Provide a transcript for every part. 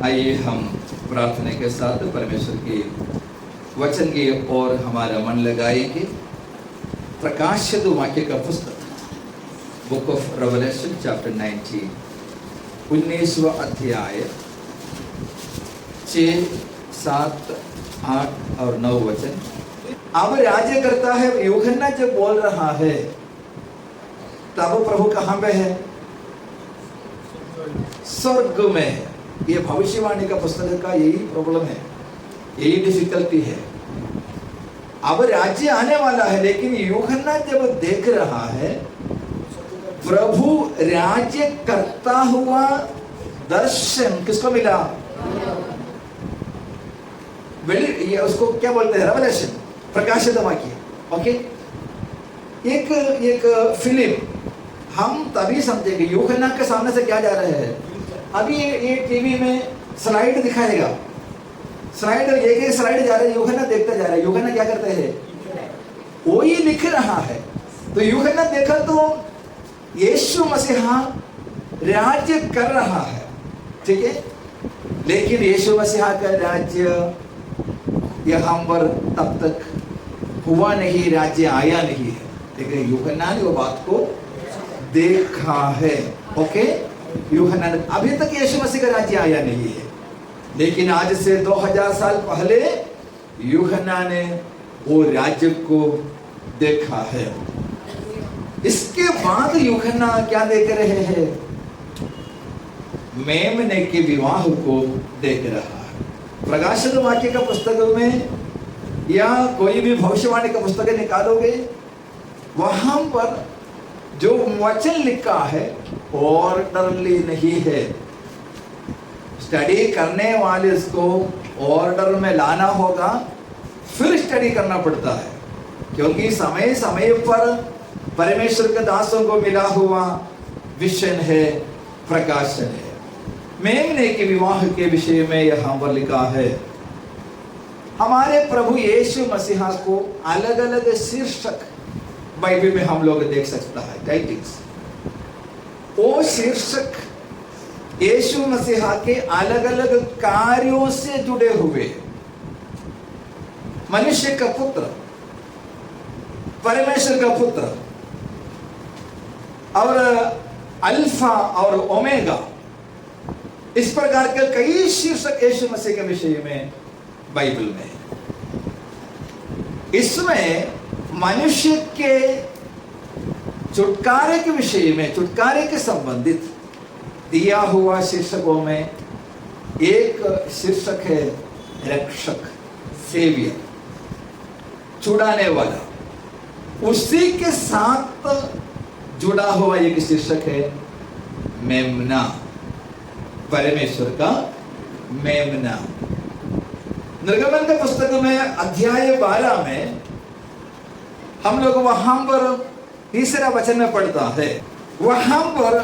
आइए हम प्रार्थना के साथ परमेश्वर के वचन की ओर हमारा मन लगाएंगे। प्रकाशित वाक्य का पुस्तक बुक ऑफ रेवलेशन चैप्टर 19 19वां अध्याय 6, 7, 8 और 9 वचन। अब राज्य करता है। यूहन्ना जब बोल रहा है तब प्रभु कहां पे है? स्वर्ग में है। ये भविष्यवाणी का पुस्तक का यही प्रॉब्लम है, यही डिफिकल्टी है। अब राज्य आने वाला है, लेकिन यूहन्ना जब देख रहा है प्रभु राज्य करता हुआ दर्शन किसको मिला? ये उसको क्या बोलते हैं? रेवलेशन, प्रकाशित वाक्य। ओके, एक फिल्म हम तभी समझेंगे यूहन्ना के सामने से क्या जा रहे हैं। अभी ये टीवी में स्लाइड दिखाएगा, स्लाइड एक स्लाइड जा रहा है, यूहन्ना देखता जा रहा है। यूहन्ना क्या करते हैं? वो ही लिख रहा है। तो यूहन्ना देखा तो यीशु मसीह राज्य कर रहा है, ठीक है। लेकिन यीशु मसीह का राज्य यहाँ पर तब तक हुआ नहीं, राज्य आया नहीं है। लेकिन यूहन्ना ने वो बात को देखा है। ओके, यूहन्ना ने, अभी तक यीशु मसीह का राज्य आया नहीं है, लेकिन आज से 2000 साल पहले यूहन्ना ने वो राज्य को देखा है। इसके बाद यूहन्ना क्या देख रहे हैं? मेमने के विवाह को देख रहा है। प्रकाशित वाक्य का पुस्तक में या कोई भी भविष्यवाणी का पुस्तक निकालोगे, वहां पर जो वचन लिखा है ऑर्डरली नहीं है। स्टडी करने वाले इसको ऑर्डर में लाना होगा, फिर स्टडी करना पड़ता है, क्योंकि समय समय पर परमेश्वर के दासों को मिला हुआ विजन है, प्रकाशन है। मेमने के विवाह के विषय में यहाँ पर लिखा है। हमारे प्रभु यीशु मसीहा को अलग अलग शीर्षक बाइबल में हम लोग देख सकता है, टाइटल्स। वो शीर्षक यीशु मसीहा के अलग अलग कार्यों से जुड़े हुए। मनुष्य का पुत्र, परमेश्वर का पुत्र, और अल्फा और ओमेगा, इस प्रकार के कई शीर्षक यीशु मसीह के विषय में बाइबल में है। इसमें मनुष्य के छुटकारे के विषय में, छुटकारे के संबंधित दिया हुआ शीर्षकों में एक शीर्षक है रक्षक, सेवियर, छुड़ाने वाला। उसी के साथ जुड़ा हुआ एक शीर्षक है मेमना, परमेश्वर का मेमना। निर्गमन के पुस्तक में अध्याय 12 में हम लोग वहां पर तीसरा वचन में पढ़ता है। वहां पर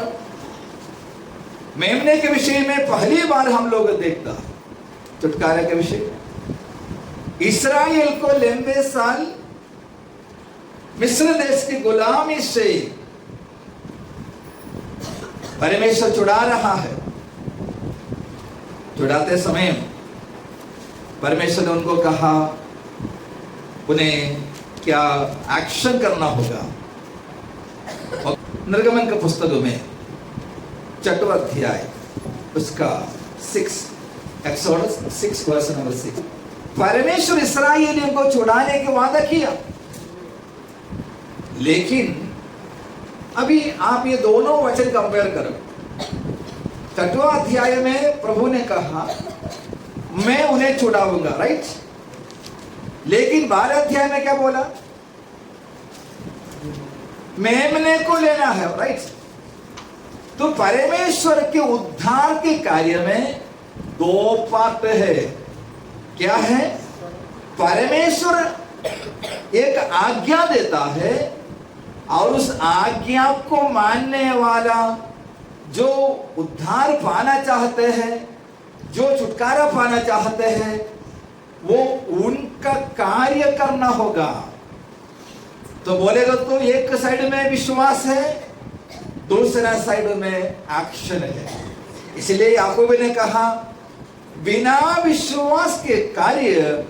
मेमने के विषय में पहली बार हम लोग देखता छुटकारे के विषय। इस्राएल को लंबे साल मिस्र देश की गुलामी से परमेश्वर छुड़ा रहा है। छुड़ाते समय परमेश्वर ने उनको कहा उन्हें क्या एक्शन करना होगा। और निर्गमन के पुस्तक में 4वां अध्याय उसका 6 एक्सोडस 6 वर्स नंबर 6, परमेश्वर इस्राएलियों को छुड़ाने के वादा किया। लेकिन अभी आप ये दोनों वचन कंपेयर करो। 4वां अध्याय में प्रभु ने कहा मैं उन्हें छुड़ाऊंगा, राइट। लेकिन 12 अध्याय में क्या बोला? मेमने को लेना है, राइट। तो परमेश्वर के उद्धार के कार्य में 2 पार्ट है। क्या है? परमेश्वर एक आज्ञा देता है और उस आज्ञा को मानने वाला जो उद्धार पाना चाहते हैं, जो छुटकारा पाना चाहते हैं, वो उनका कार्य करना होगा। तो बोलेगा तो एक साइड में विश्वास है, दूसरा साइड में एक्शन है। इसलिए याकूब ने कहा बिना विश्वास के कार्य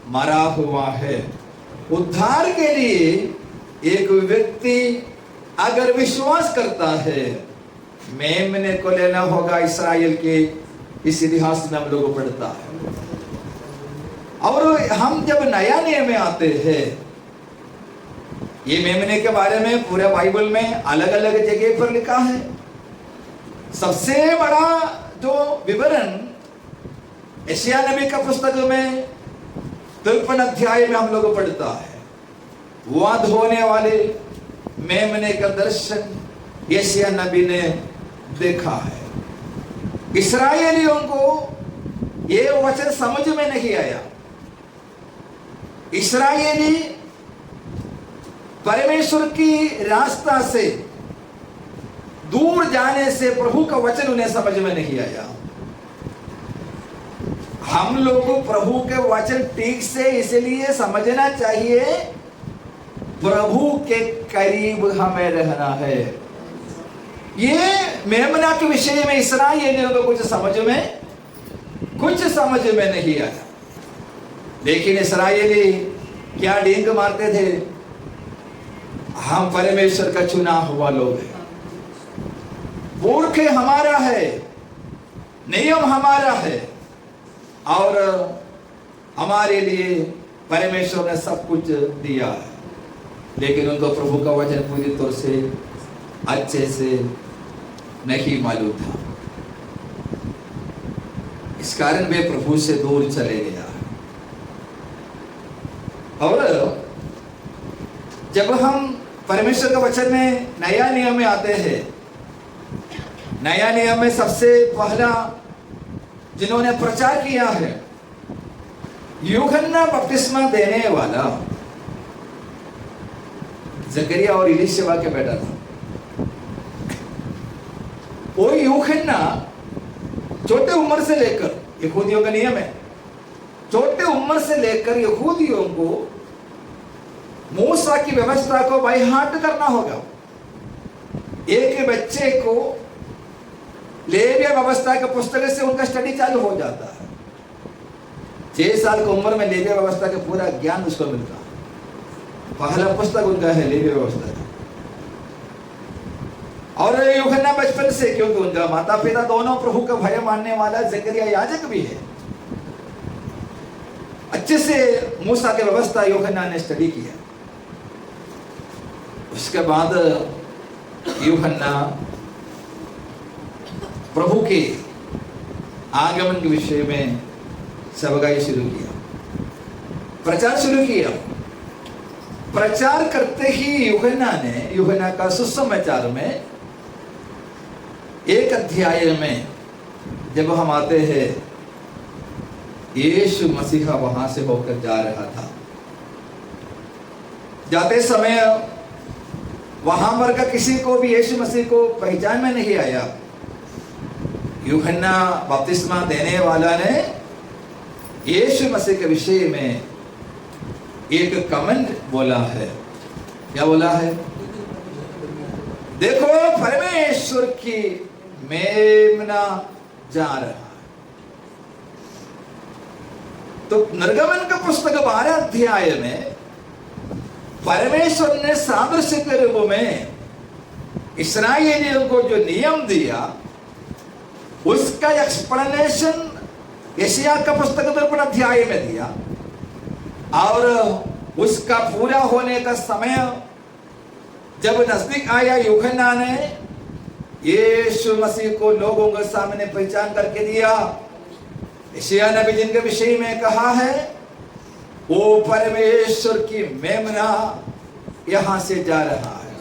मरा हुआ है। उद्धार के लिए एक व्यक्ति अगर विश्वास करता है, मेमने को लेना होगा। इस्राएल के इस इतिहास में हम लोग पढ़ता है। और हम जब नया नियम में आते हैं, ये मेमने के बारे में पूरे बाइबल में अलग अलग जगह पर लिखा है। सबसे बड़ा जो विवरण यशायाह नबी का पुस्तक में 53 अध्याय में हम लोग पढ़ता है। वध होने वाले मेमने का दर्शन यशायाह नबी ने देखा है। इस्राएलियों को ये वचन समझ में नहीं आया। इस्राएली परमेश्वर की रास्ता से दूर जाने से प्रभु का वचन उन्हें समझ में नहीं आया। हम लोग को प्रभु के वचन ठीक से इसलिए समझना चाहिए, प्रभु के करीब हमें रहना है। ये मेमना के विषय में इस्राएलियों को कुछ समझ में नहीं आया। लेकिन इस्राएली क्या डींग मारते थे, हम परमेश्वर का चुना हुआ लोग हैं, मूर्ख हमारा है, नियम हमारा है, और हमारे लिए परमेश्वर ने सब कुछ दिया है। लेकिन उनको प्रभु का वचन पूरी तौर से अच्छे से नहीं मालूम था। इस कारण वे प्रभु से दूर चले गया। और जब हम परमेश्वर के वचन में नया नियम में आते हैं, नया नियम में सबसे पहला जिन्होंने प्रचार किया है, यूहन्ना बपतिस्मा देने वाला जकरिया और इलीशिबा के बेटा था। वो यूहन्ना छोटे उम्र से लेकर, यहूदियों का नियम है, छोटे उम्र से लेकर यहूदियों को मूसा की व्यवस्था को बाय हार्ट करना होगा। एक बच्चे को लेविया व्यवस्था के पुस्तक से उनका स्टडी चालू हो जाता है। 6 साल की उम्र में लेविया व्यवस्था का पूरा ज्ञान उसको मिलता है। पहला पुस्तक उनका है लेविया व्यवस्था का। और यूहन्ना बचपन से, क्योंकि उनका माता पिता दोनों प्रभु का भय मानने वाला जकरिया याजक भी है, अच्छे से मूसा की व्यवस्था यूहन्ना ने स्टडी किया। उसके बाद यूहन्ना प्रभु के आगमन के विषय में सबगाई शुरू किया, प्रचार शुरू किया। प्रचार करते ही यूहन्ना का सुसमाचार में 1 अध्याय में जब हम आते हैं, यीशु मसीहा वहां से होकर जा रहा था। जाते समय वहां पर का किसी को भी यीशु मसीह को पहचान में नहीं आया। यूहन्ना बपतिस्मा देने वाला ने यीशु मसीह के विषय में एक कमेंट बोला है। क्या बोला है? देखो परमेश्वर की मेमना जा रहा है। तो निर्गमन का पुस्तक 12 अध्याय में परमेश्वर ने सादृश्य के रूप में इस्राएलियों को जो नियम दिया, उसका एक्सप्लेनेशन यशायाह का पुस्तक 53 अध्याय में दिया। और उसका पूरा होने का समय जब नजदीक आया, यूहन्ना ने यीशु मसीह को लोगों के सामने पहचान करके दिया। यशायाह नबी जिनके विषय में कहा है, वो परमेश्वर की मेमना यहां से जा रहा है।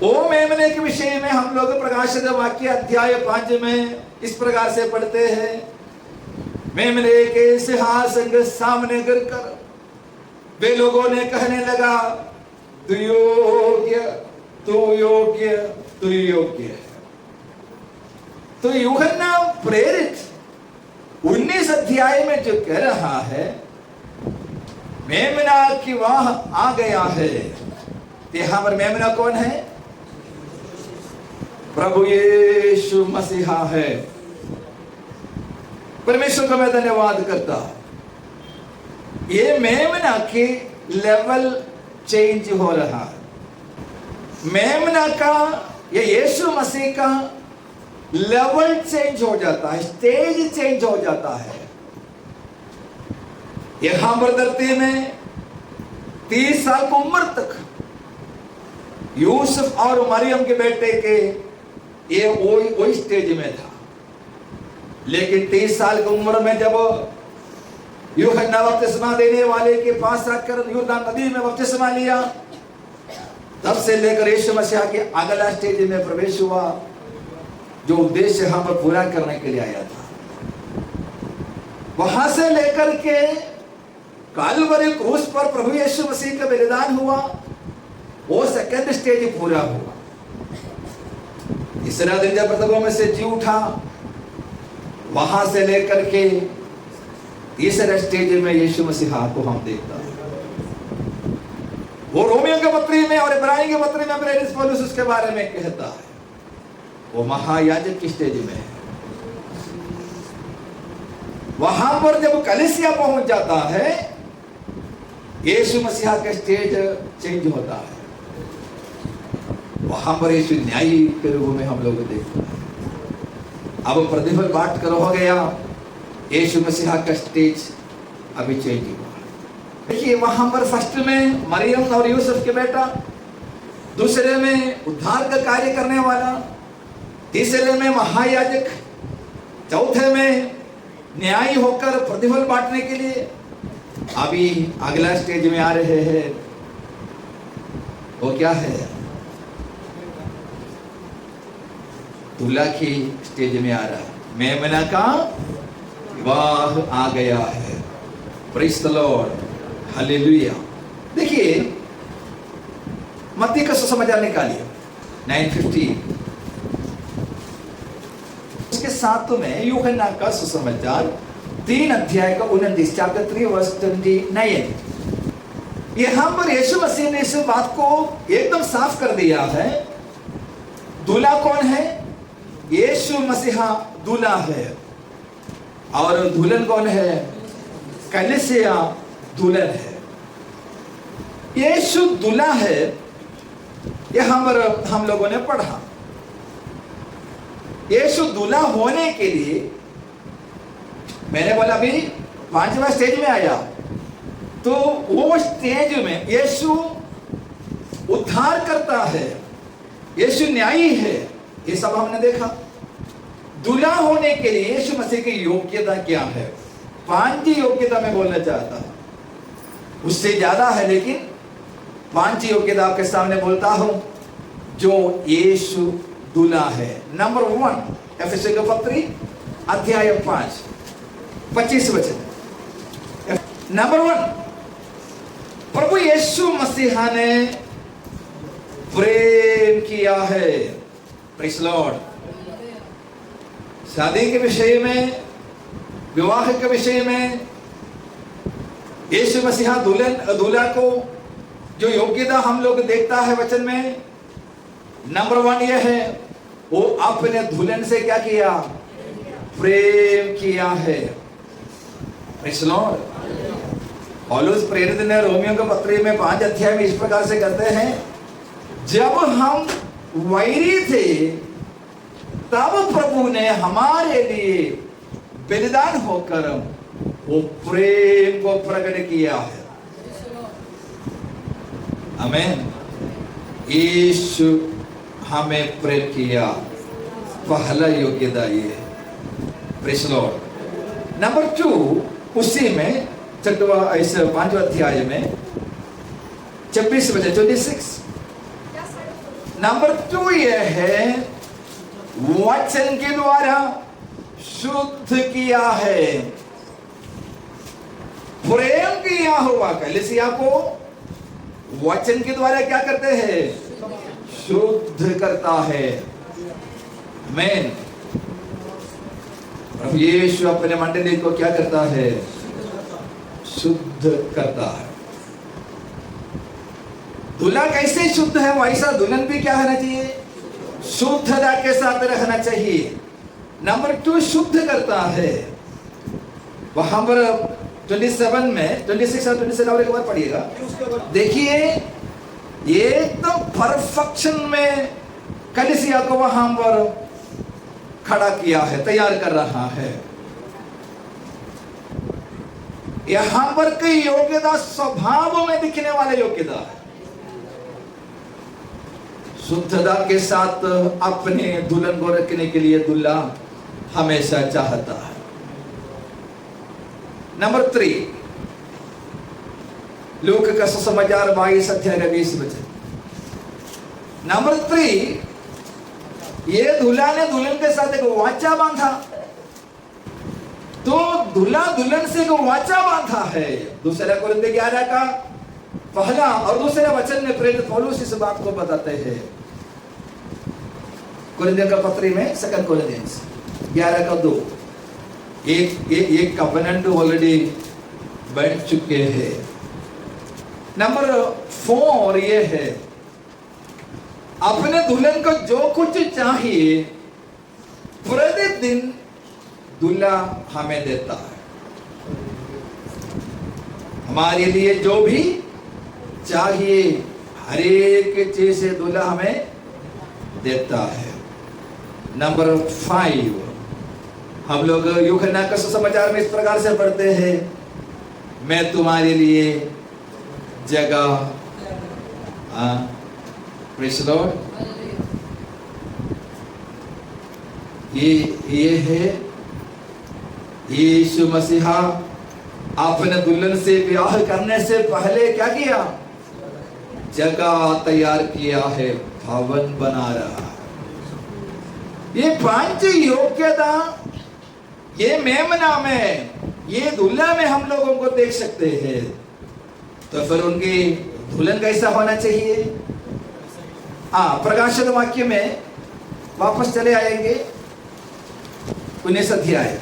वो मेमने के विषय में हम लोग प्रकाशित वाक्य अध्याय 5 में इस प्रकार से पढ़ते हैं, मेमने के सिंहासन के सामने गिरकर वे लोगों ने कहने लगा, तू योग्य, तू योग्य, तू योग्य है। तो यूहन्ना प्रेरित 19 अध्याय में जो कह रहा है, मेमना की वाह आ गया है। यहां पर मेमना कौन है? प्रभु यीशु मसीहा है। परमेश्वर का मैं धन्यवाद करता। ये मेमना के लेवल चेंज हो रहा है। मेमना का या यीशु मसीह का लेवल चेंज हो जाता है, स्टेज चेंज हो जाता है। यहां पर धरती में 30 साल की उम्र तक यूसुफ और मरियम के बेटे के ये वही स्टेज में था। लेकिन 30 साल की उम्र में जब यूहन्ना बपतिस्मा देने वाले के पास आकर यरदन नदी में बपतिस्मा लिया, तब से लेकर यीशु मसीह के अगला स्टेज में प्रवेश हुआ, जो उद्देश्य हम पर पूरा करने के लिए आया था। वहां से लेकर के कालवरी क्रूस पर प्रभु यीशु मसीह का बलिदान हुआ, वो सेकंड स्टेज पूरा हुआ। तीसरा दिन जब मृतकों में से जी उठा, वहां से लेकर के तीसरे स्टेज में यीशु मसीह को हम देखता है। वो रोमियो के पत्री में और इब्रानी के पत्री में प्रेरित पौलुस उसके बारे में कहता है, वो महायाजक की स्टेज में है। वहां पर जब कलीसिया पहुंच जाता है, यीशु मसीह का स्टेज चेंज होता है। वहां पर यीशु न्यायी के रूप में हम लोग देखते हैं। अब प्रतिफल बांट कर हो गया, यीशु मसीह का स्टेज अभी चेंज हुआ। देखिए वहां पर फर्स्ट में मरियम और यूसुफ के बेटा, दूसरे में उद्धार का कार्य करने वाला, तीसरे में महायाजक, चौथे में न्यायी होकर प्रतिफल बांटने के लिए। अभी अगला स्टेज में आ रहे हैं, वो क्या है? दूल्हा की स्टेज में आ रहा है। मेमना का विवाह आ गया है। Praise the Lord, hallelujah. देखिए मत्ती का सुसमाचार निकालिए 9:15, उसके साथ में यूहन्ना का सुसमाचार 3 अध्याय का 29, चैप्टर 3 वर्स 29। यहां पर यीशु मसीह ने इस बात को एकदम साफ कर दिया है। दूल्हा कौन है? यीशु मसीह दूल्हा है, और दुल्हन कौन है? कलीसिया दुल्हन है। यीशु दूल्हा है, यहां पर हम लोगों ने पढ़ा। यीशु दूल्हा होने के लिए, मैंने बोला अभी 5वां स्टेज में आया, तो वो स्टेज में यीशु उद्धार करता है, यीशु न्यायी है, ये सब हमने देखा। दूल्हा होने के लिए यीशु मसीह की योग्यता क्या है? 5 योग्यता मैं बोलना चाहता हूं, उससे ज्यादा है, लेकिन 5 योग्यता आपके सामने बोलता हूं जो यीशु दूल्हा है। नंबर 1, एफएससी का पत्री अध्याय 5 25 वचन। नंबर 1, प्रभु यीशु मसीह ने प्रेम किया है। Praise the Lord. शादी के विषय में, विवाह के विषय में यीशु मसीह दूल्हा को जो योग्यता हम लोग देखता है वचन में, नंबर 1 यह है, वो अपने दुल्हन से क्या किया? प्रेम किया है। Praise the Lord. पौलुस प्रेरित ने रोमियो के पत्री में 5 अध्याय में इस प्रकार से कहते हैं, जब हम वैरी थे तब प्रभु ने हमारे लिए बलिदान होकर वो प्रेम को प्रकट किया है। आमीन। यीशु हमें प्रेम किया, पहला योग्यता ये है। Praise the Lord. नंबर 2, उसी में 5वां अध्याय में 26 वचन 26। नंबर 2 यह है, वचन के द्वारा शुद्ध किया है, प्रेम किया हुआ कलीसिया को वचन के द्वारा क्या करते हैं? शुद्ध करता है। आमीन। प्रभु यीशु अपने मंडली को क्या करता है? शुद्ध करता है। दूल्हा कैसे शुद्ध है, वैसा दुल्हन भी क्या होना चाहिए? शुद्धता के साथ रहना चाहिए। नंबर 2, शुद्ध करता है। वहां पर 27 में 26 और 27 और एक बार पढ़िएगा। देखिए एकदम परफेक्शन में कलीसिया को वहां पर खड़ा किया है, तैयार कर रहा है। यहां पर कई योग्यता स्वभाव में दिखने वाले योग्यता है। शुद्धता के साथ अपने दुल्हन को रखने के लिए दूल्हा हमेशा चाहता है। नंबर 3, लूक का सुसमाचार 22 अध्याय 20 वचन। नंबर 3, ये दूल्हा ने दुल्हन के साथ एक वाचा बांधा। तो दूल्हा दुल्हन से एक वाचा बांधा है। दूसरा कोरिन्थियों 11 का पहला और दूसरा वचन में प्रेरित पौलुस इस बात को बताते हैं। कोरिन्थियों का पत्री में 2 कोरिन्थियंस 11 का 2, एक कवेनेंट ऑलरेडी बैठ चुके हैं। नंबर 4 ये है, अपने दुल्हन को जो कुछ चाहिए प्रतिदिन दूल्हा हमें देता है। हमारे लिए जो भी चाहिए हर एक चीज से दूल्हा हमें देता है। नंबर 5, हम लोग यूहन्ना का सुसमाचार में इस प्रकार से पढ़ते हैं, मैं तुम्हारे लिए जगह प्रेज़ द लॉर्ड। ये है यीशु मसीहा अपने दुल्हन से विवाह करने से पहले क्या किया? जगह तैयार किया है, भवन बना रहा है। ये 5 योग्यता ये मेमना में, ये दुल्हा में हम लोगों को देख सकते हैं। तो फिर उनकी दुल्हन कैसा होना चाहिए? प्रकाशित वाक्य में वापस चले आएंगे 19 अध्याय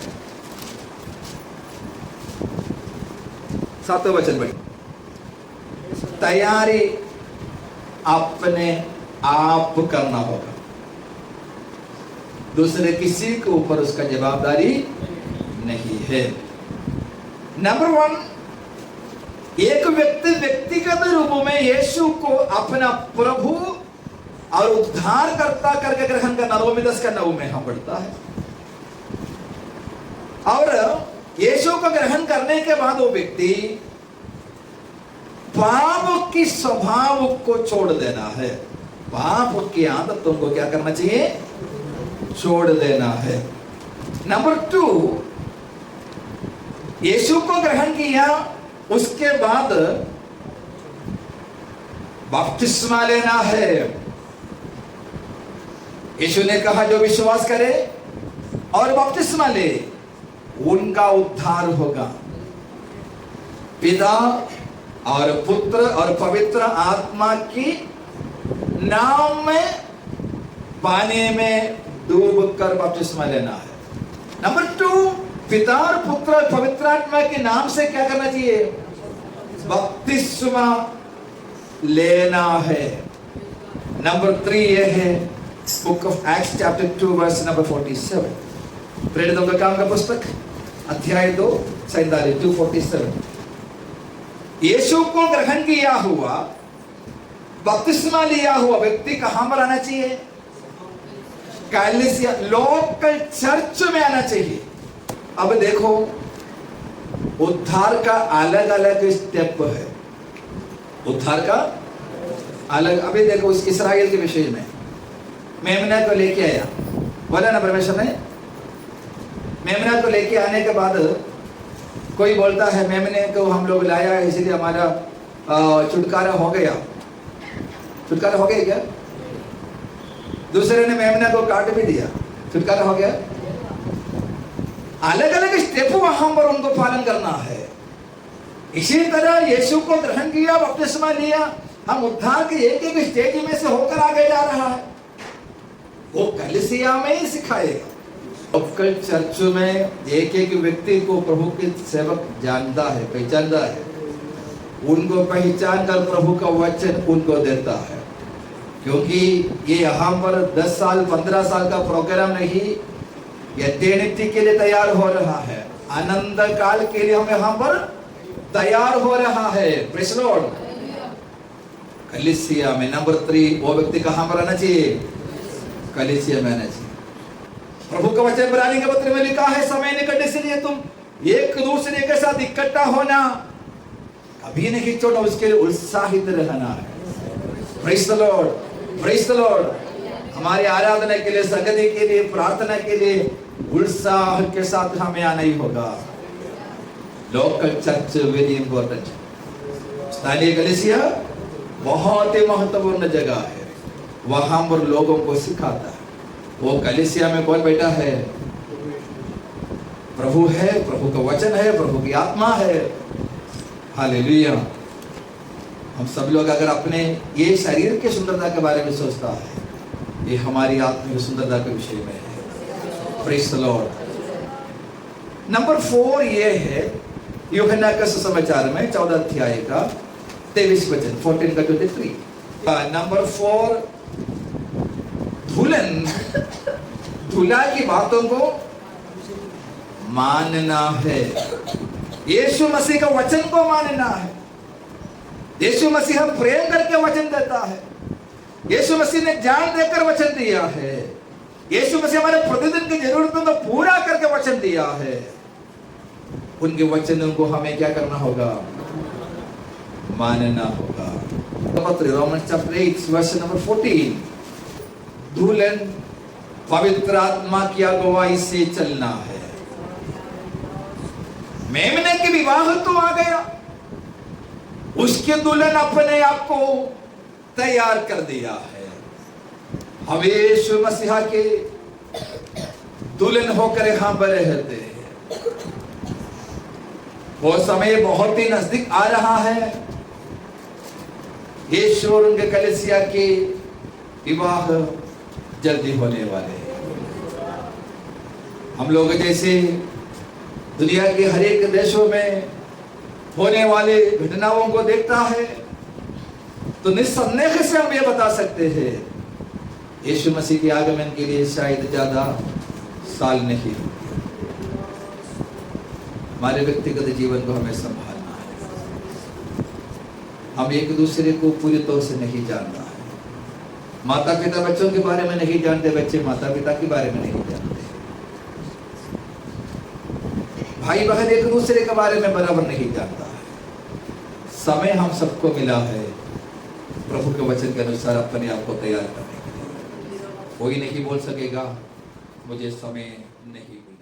7वां वचन में, तैयारी अपने आप करना होगा, दूसरे किसी के ऊपर उसका जवाबदारी नहीं है। नंबर 1, एक व्यक्ति व्यक्तिगत रूप में यीशु को अपना प्रभु और उद्धारकर्ता करके ग्रहण करना। रोमी 10 का 9 में हम पढ़ता है। और यीशु को ग्रहण करने के बाद वो व्यक्ति पाप की स्वभाव को छोड़ देना है। पाप की आदतों को क्या करना चाहिए? छोड़ देना है। नंबर 2, यीशु को ग्रहण किया, उसके बाद बपतिस्मा लेना है। यीशु ने कहा जो विश्वास करे और बपतिस्मा ले उनका उद्धार होगा। पिता और पुत्र और पवित्र आत्मा की नाम में पानी में डूब कर बपतिस्मा लेना है। नंबर 2, पिता और पुत्र और पवित्र आत्मा के नाम से क्या करना चाहिए? बपतिस्मा लेना है। नंबर 3 यह है book of Acts chapter 2 verse number 47, प्रेरितों का काम का पुस्तक अध्याय 2 47 247। यीशु को ग्रहण किया हुआ, बपतिस्मा लिया हुआ व्यक्ति कहां पर आना चाहिए? कलीसिया, लोकल चर्च में आना चाहिए। अब देखो, उद्धार का अलग अलग स्टेप है। उद्धार का अलग, अभी देखो उस इस्राएल के विषय में मेमना को लेके आया, बोला ना परमेश्वर ने। मेमना को लेके आने के बाद कोई बोलता है मेमने को हम लोग लाया इसलिए हमारा छुटकारा हो गया। छुटकारा हो गया क्या? दूसरे ने मेमना को काट भी दिया, छुटकारा हो गया? अलग अलग स्टेप वहां पर उनको पालन करना है। इसी तरह यीशु को ग्रहण किया, बपतिस्मा लिया, हम उद्धार के एक एक स्टेज में से होकर आगे जा रहा है। वो कलीसिया में ही सिखाएगा। लोकल चर्च में एक एक व्यक्ति को प्रभु के सेवक जानता है, पहचानता है। उनको पहचान कर प्रभु का वचन उनको देता है। क्योंकि ये यहाँ पर 10 साल 15 साल का प्रोग्राम नहीं, ये एटर्निटी के लिए तैयार हो रहा है। अनंत काल के लिए हम यहाँ पर तैयार हो रहा है। Praise the Lord. कलीसिया में नंबर 3 वो व्यक्ति कहाँ पर आना चाहिए? कलीसिया में आना चाहिए। प्रभु का वचन इब्रानी के पत्र में लिखा है, समय निकटने से लिए तुम एक दूसरे के साथ इकट्ठा होना कभी नहीं छोड़ना, उसके लिए उत्साहित रहना है। Praise the Lord, praise the Lord. हमारी आराधना के लिए, संगति के लिए, प्रार्थना के लिए उत्साह के साथ हमें आना ही होगा। Local church very important. स्थानीय कलीसिया बहुत ही महत्वपूर्ण जगह है, वहां पर लोगों को सिखाता है। वो कलीसिया में कौन बैठा है? प्रभु है, प्रभु का वचन है, प्रभु की आत्मा है। हालेलुया। हम सब लोग अगर अपने ये शरीर की सुंदरता के बारे में सोचता है, ये हमारी आत्मिक सुंदरता के विषय में है। Praise the Lord. नंबर 4 ये है यूहन्ना के सुसमाचार में 14 अध्याय का 23 वचन 14 का 23। नंबर 4 दूल्हा की बातों को मानना है। यीशु मसीह का वचन को मानना है। यीशु मसीह हम प्रेम करके वचन देता है। यीशु मसीह ने जान देकर वचन दिया है। यीशु मसीह हमारे प्रतिदिन की जरूरतों को पूरा करके वचन दिया है। उनके वचनों को हमें क्या करना होगा? मानना होगा। Romans chapter 8 verse number 14। दुल्हन पवित्र आत्मा की अगुवाई से चलना है। मेमने के विवाह तो आ गया, उसके दुल्हन अपने आप को तैयार कर दिया है। हम यीशु मसीह के दुल्हन होकर यहां पर रहते हैं। वो समय बहुत ही नजदीक आ रहा है। यीशु और उनके कलीसिया के विवाह जल्दी होने वाले हैं। हम लोग जैसे दुनिया के हर एक देशों में होने वाले घटनाओं को देखता है तो निस्संदेह से हम ये बता सकते हैं, यीशु मसीह के आगमन के लिए शायद ज्यादा साल नहीं। हमारे व्यक्तिगत जीवन को हमें संभालना है। हम एक दूसरे को पूरी तौर से नहीं जानता है। माता पिता बच्चों के बारे में नहीं जानते, बच्चे माता पिता के बारे में नहीं जानते। भाई बहन एक दूसरे के बारे में बराबर नहीं जानता है। समय हम सबको मिला है प्रभु के वचन के अनुसार अपने आप को तैयार करने के लिए। कोई नहीं बोल सकेगा मुझे समय नहीं मिला।